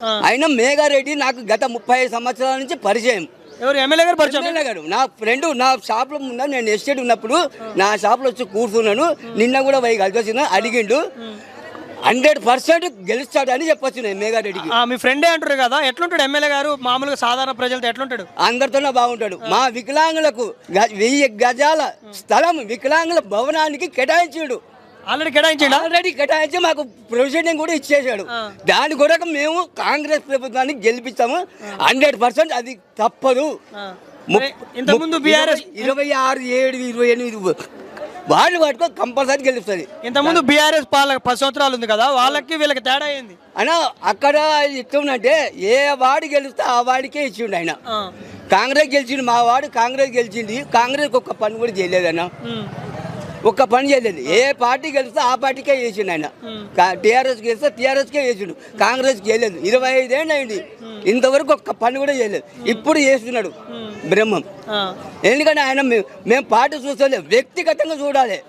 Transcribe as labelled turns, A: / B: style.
A: అయినా మేఘారెడ్డి నాకు గత 35 సంవత్సరాల నుంచి పరిచయం.
B: ఎవరు ఎమ్మెల్యే గారు పరిచయం?
A: ఎమ్మెల్యే గారు నా ఫ్రెండ్. నా షాప్లో ఉన్నా, నేను ఎస్టేట్ ఉన్నప్పుడు నా షాప్లో వచ్చి కూర్చున్నాను. నిన్న కూడా పోయి కలిసి అడిగిండు. 100% గెలుస్తాడని చెప్పొచ్చు నేను మేఘారెడ్డికి.
B: మీ ఫ్రెండే అంటారు కదా, ఎట్లుంటాడు ఎమ్మెల్యే గారు? మామూలుగా సాధారణ ప్రజలతో ఎట్లుంటాడు?
A: అందరితోనే బాగుంటాడు. మా వికలాంగులకు 1000 గజాల స్థలం వికలాంగుల భవనానికి కేటాయించాడు. ఆల్రెడీ కేటాయించి మాకు ప్రొవిజన్ కూడా ఇచ్చేసాడు. దాని కొరకు మేము కాంగ్రెస్ ప్రభుత్వాన్ని గెలిపిస్తాము. 100% అది తప్పదు.
B: ఇంతకుముందు బీఆర్ఎస్
A: 26, 7, 28 వాళ్ళు వాటికో కంపల్సరీ గెలుస్తుంది.
B: ఇంతకుముందు బీఆర్ఎస్ 10 సంవత్సరాలు ఉంది కదా, వాళ్ళకి వీళ్ళకి తేడా అయింది
A: అయినా అక్కడ ఇస్తుందంటే ఏ వాడు గెలిస్తే ఆ వాడికే ఇచ్చిండు ఆయన. కాంగ్రెస్ గెలిచిండు, మా వాడు కాంగ్రెస్ గెలిచింది. కాంగ్రెస్ ఒక్క పని కూడా చేయలేదన్న, ఒక్క పని చేయలేదు. ఏ పార్టీ గెలిస్తే ఆ పార్టీకే చేసిండు ఆయన. టీఆర్ఎస్ గెలిస్తే టీఆర్ఎస్కే చేసిండు, కాంగ్రెస్ చేయలేదు. 25 ఏళ్ళు అయింది, ఇంతవరకు ఒక్క పని కూడా చేయలేదు. ఇప్పుడు చేస్తున్నాడు బ్రహ్మం. ఎందుకంటే ఆయన మేము పార్టీ చూస్తలే, వ్యక్తిగతంగా చూడాలి.